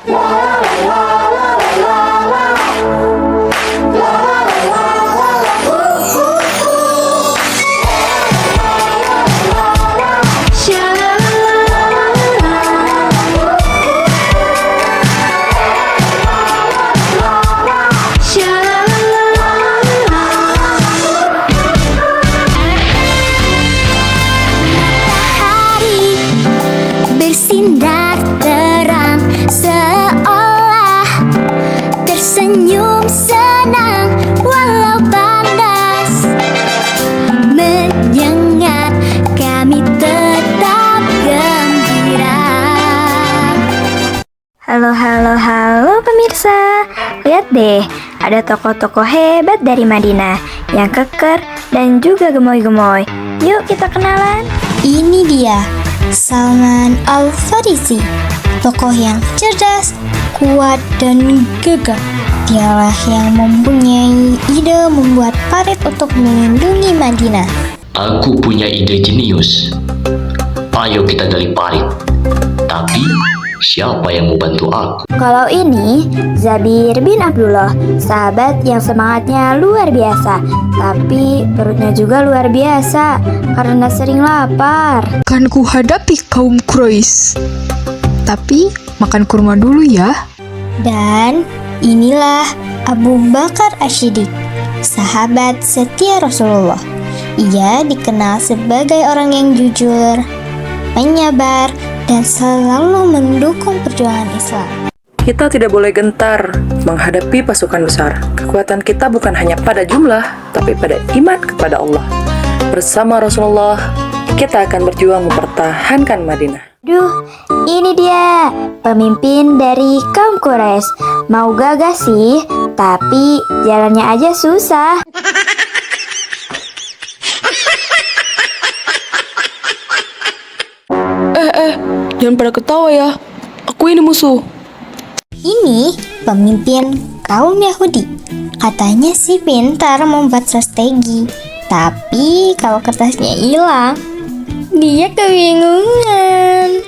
Bersinar terang seolah tersenyum senang walau panas menyengat kami tetap gembira. Halo pemirsa. Lihat deh, ada tokoh-tokoh hebat dari Madinah yang keker dan juga gemoy-gemoy. Yuk kita kenalan. Ini dia Salman Al-Farisi, tokoh yang cerdas, kuat, dan gagah. Dialah yang mempunyai ide membuat parit untuk melindungi Madinah. Aku punya ide jenius. Ayo kita gali parit. Tapi siapa yang mau bantu aku? Kalau ini Zabir bin Abdullah, sahabat yang semangatnya luar biasa, tapi perutnya juga luar biasa karena sering lapar. Kan ku hadapi kaum Quraisy. Tapi makan kurma dulu ya. Dan inilah Abu Bakar Asy-Siddiq, sahabat setia Rasulullah. Ia dikenal sebagai orang yang jujur, penyabar, dan selalu mendukung perjuangan Islam. Kita tidak boleh gentar menghadapi pasukan besar. Kekuatan kita bukan hanya pada jumlah, tapi pada iman kepada Allah. Bersama Rasulullah, kita akan berjuang mempertahankan Madinah. Duh, ini dia pemimpin dari kaum Quraisy. Mau gagah sih, tapi jalannya aja susah. Jangan pada ketawa ya. Aku ini musuh. Ini pemimpin kaum Yahudi. Katanya sih pintar membuat strategi. Tapi kalau kertasnya hilang, dia kebingungan.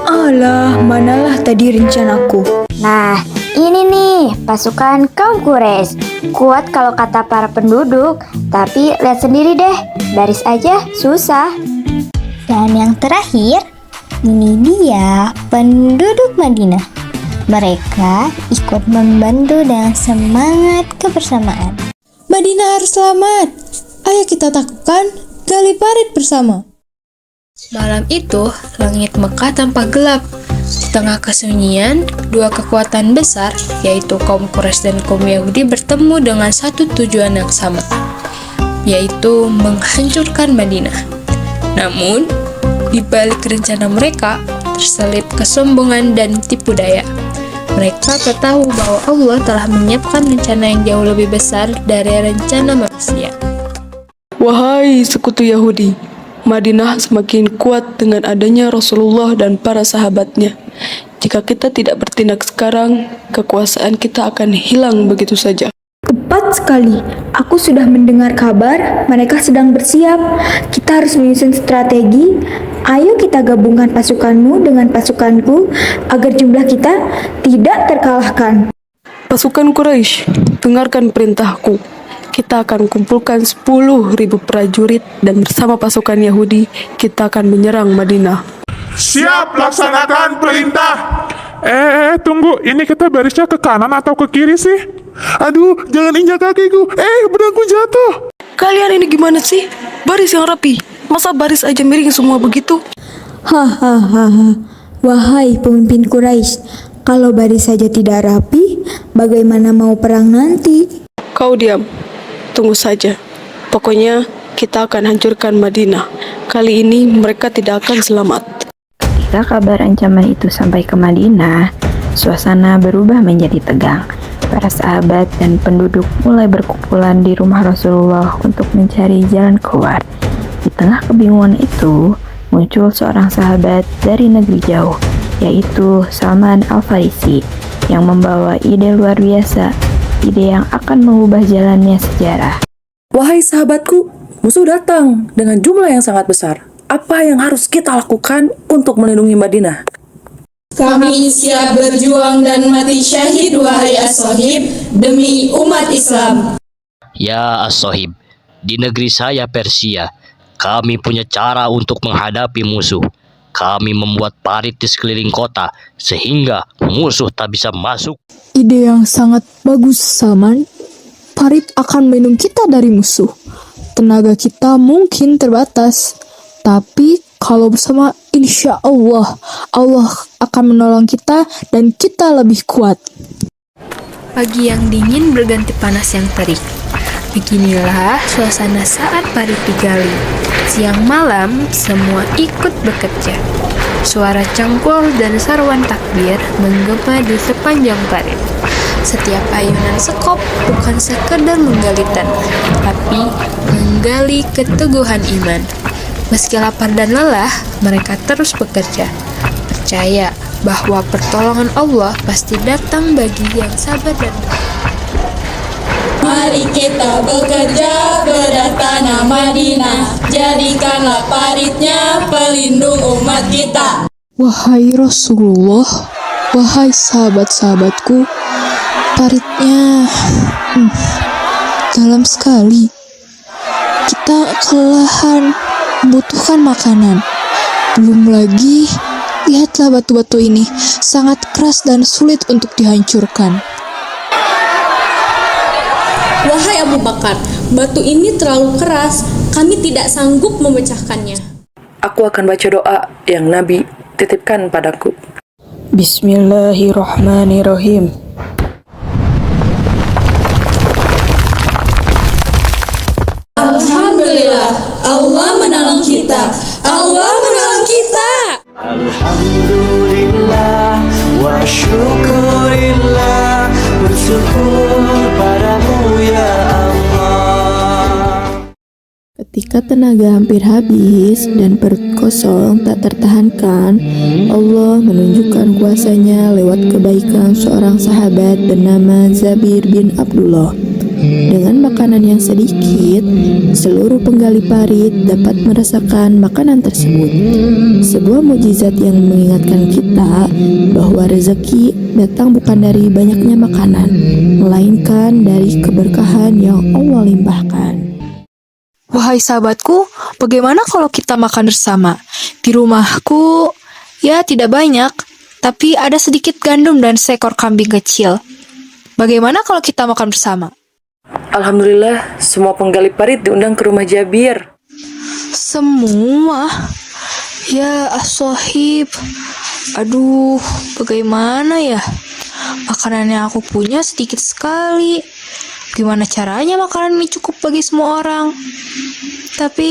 Alah, manalah tadi rencanaku. Nah, ini nih pasukan kaum Quraisy. Kuat kalau kata para penduduk, tapi lihat sendiri deh, baris aja susah. Dan yang terakhir, ini dia penduduk Madinah. Mereka ikut membantu dengan semangat kebersamaan. Madinah harus selamat. Ayo kita takutkan gali parit bersama. Malam itu, langit Mekah tampak gelap. Di tengah kesunyian, dua kekuatan besar, yaitu kaum Quraisy dan kaum Yahudi bertemu dengan satu tujuan yang sama, yaitu menghancurkan Madinah. Namun, di balik rencana mereka, terselip kesombongan dan tipu daya. Mereka tak tahu bahwa Allah telah menyiapkan rencana yang jauh lebih besar dari rencana manusia. Wahai sekutu Yahudi, Madinah semakin kuat dengan adanya Rasulullah dan para sahabatnya. Jika kita tidak bertindak sekarang, kekuasaan kita akan hilang begitu saja. Tepat sekali, aku sudah mendengar kabar mereka sedang bersiap. Kita harus menyusun strategi. Ayo kita gabungkan pasukanmu dengan pasukanku agar jumlah kita tidak terkalahkan. Pasukan Quraisy, dengarkan perintahku. Kita akan kumpulkan 10.000 prajurit dan bersama pasukan Yahudi kita akan menyerang Madinah. Siap, laksanakan perintah. Tunggu, ini kita barisnya ke kanan atau ke kiri sih? Aduh, jangan injak kakiku. Benangku jatuh. Kalian ini gimana sih? Baris yang rapi. Masa baris aja miring semua begitu? Hahaha. Wahai pemimpin Quraisy, kalau baris saja tidak rapi, bagaimana mau perang nanti? Kau diam. Tunggu saja. Pokoknya kita akan hancurkan Madinah. Kali ini mereka tidak akan selamat. Ketika kabar ancaman itu sampai ke Madinah, suasana berubah menjadi tegang. Para sahabat dan penduduk mulai berkumpulan di rumah Rasulullah untuk mencari jalan keluar. Di tengah kebingungan itu, muncul seorang sahabat dari negeri jauh, yaitu Salman Al-Farisi, yang membawa ide luar biasa, ide yang akan mengubah jalannya sejarah. Wahai sahabatku, musuh datang dengan jumlah yang sangat besar. Apa yang harus kita lakukan untuk melindungi Madinah? Kami siap berjuang dan mati syahid wahai as-sohib demi umat Islam. Ya as-sohib, di negeri saya Persia, kami punya cara untuk menghadapi musuh. Kami membuat parit di sekeliling kota sehingga musuh tak bisa masuk. Ide yang sangat bagus, Salman. Parit akan melindungi kita dari musuh. Tenaga kita mungkin terbatas, tapi kalau bersama, insya Allah, Allah akan menolong kita dan kita lebih kuat. Pagi yang dingin berganti panas yang terik. Beginilah suasana saat parit digali. Siang malam, semua ikut bekerja. Suara cangkul dan saruan takbir menggema di sepanjang parit. Setiap ayunan sekop bukan sekedar menggali tanah, tapi menggali keteguhan iman. Meski lapar dan lelah, mereka terus bekerja. Percaya bahwa pertolongan Allah pasti datang bagi yang sabar dan Mari kita bekerja bedah tanah Madinah, jadikanlah paritnya pelindung umat kita. Wahai Rasulullah, wahai sahabat-sahabatku, paritnya dalam sekali. Kita kelelahan, membutuhkan makanan. Belum lagi, lihatlah batu-batu ini, sangat keras dan sulit untuk dihancurkan. Wahai Abu Bakar, batu ini terlalu keras, kami tidak sanggup memecahkannya. Aku akan baca doa yang Nabi titipkan padaku. Bismillahirrahmanirrahim. Alhamdulillah, Allah menolong kita. Allah menolong kita. Alhamdulillah wa syukurillah, bersyukur padamu ya Allah. Ketika tenaga hampir habis dan perut kosong tak tertahankan, Allah menunjukkan kuasanya lewat kebaikan seorang sahabat bernama Zabir bin Abdullah. Dengan makanan yang sedikit, seluruh penggali parit dapat merasakan makanan tersebut. Sebuah mukjizat yang mengingatkan kita bahwa rezeki datang bukan dari banyaknya makanan, melainkan dari keberkahan yang Allah limpahkan. Wahai sahabatku, bagaimana kalau kita makan bersama? Di rumahku, ya tidak banyak, tapi ada sedikit gandum dan seekor kambing kecil. Bagaimana kalau kita makan bersama? Alhamdulillah, semua penggali parit diundang ke rumah Jabir. Semua? Ya, as-sohib. Aduh, bagaimana ya? Makanan yang aku punya sedikit sekali. Gimana caranya makanan ini cukup bagi semua orang? Tapi,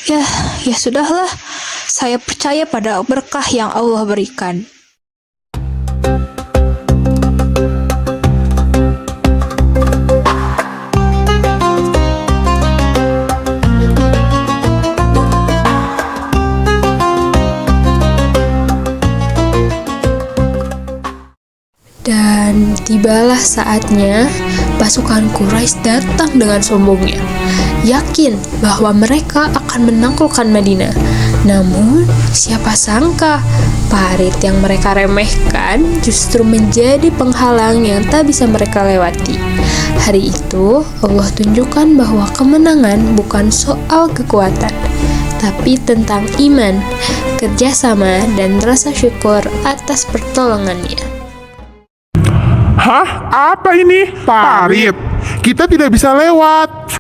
ya sudahlah. Saya percaya pada berkah yang Allah berikan. Dan tibalah saatnya pasukan Quraisy datang dengan sombongnya, yakin bahwa mereka akan menaklukkan Madinah. Namun, siapa sangka parit yang mereka remehkan justru menjadi penghalang yang tak bisa mereka lewati. Hari itu, Allah tunjukkan bahwa kemenangan bukan soal kekuatan, tapi tentang iman, kerjasama, dan rasa syukur atas pertolongannya. Hah? Apa ini? Parit. Kita tidak bisa lewat.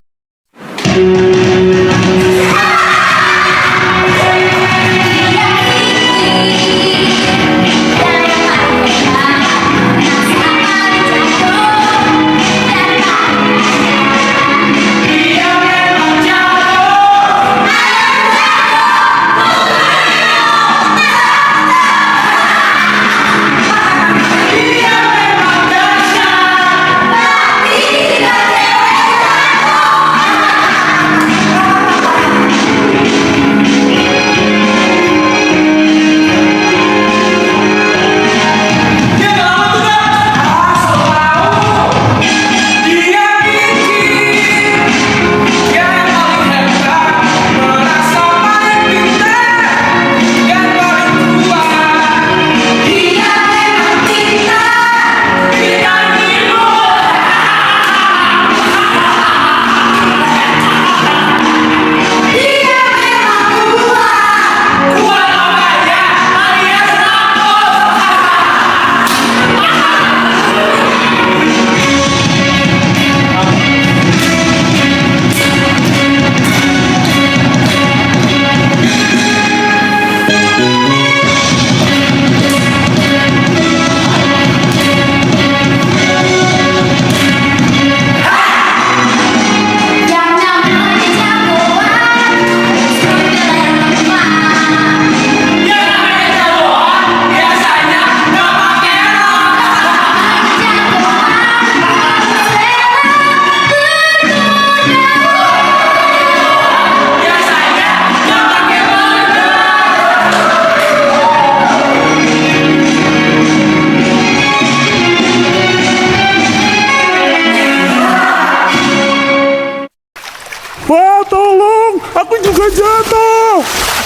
jatuh.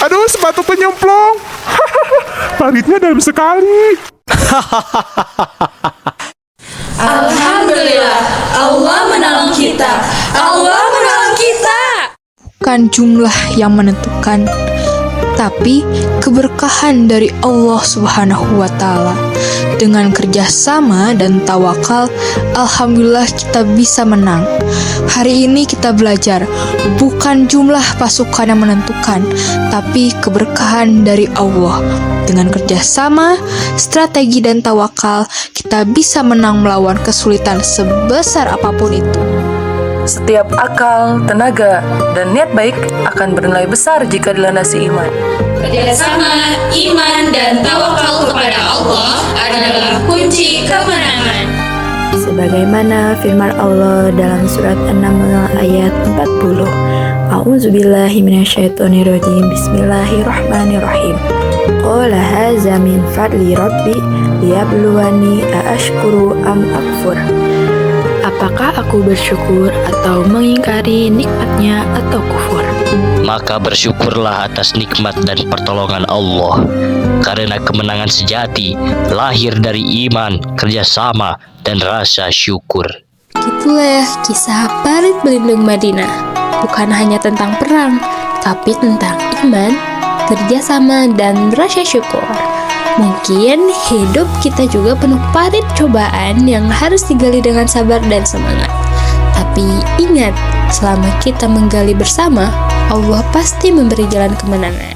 Aduh, sepatu penyemplung. Paritnya dalam sekali. Alhamdulillah, Allah menolong kita. Allah menolong kita. Bukan jumlah yang menentukan, tapi keberkahan dari Allah Subhanahu wa Ta'ala. Dengan kerjasama dan tawakal, alhamdulillah kita bisa menang. Hari ini kita belajar, bukan jumlah pasukan yang menentukan, tapi keberkahan dari Allah. Dengan kerjasama, strategi dan tawakal, kita bisa menang melawan kesulitan sebesar apapun itu. Setiap akal, tenaga, dan niat baik akan bernilai besar jika dilandasi iman. Kerjasama, iman, dan tawakal kepada Allah adalah kunci kemenangan. Sebagaimana firman Allah dalam surat An-Naml ayat 40. A'udzubillahi minasyaitonirrajim. Bismillahirrahmanirrahim. Qala hadza min fadli rabbi liyabluwani aashkuru am akfur. Apakah aku bersyukur atau mengingkari nikmatnya atau kufur? Maka bersyukurlah atas nikmat dan pertolongan Allah, karena kemenangan sejati lahir dari iman, kerjasama, dan rasa syukur. Itulah kisah Parit Pelindung Madinah. Bukan hanya tentang perang, tapi tentang iman, kerjasama, dan rasa syukur. Mungkin hidup kita juga penuh parit cobaan yang harus digali dengan sabar dan semangat. Tapi ingat, selama kita menggali bersama, Allah pasti memberi jalan kemenangan.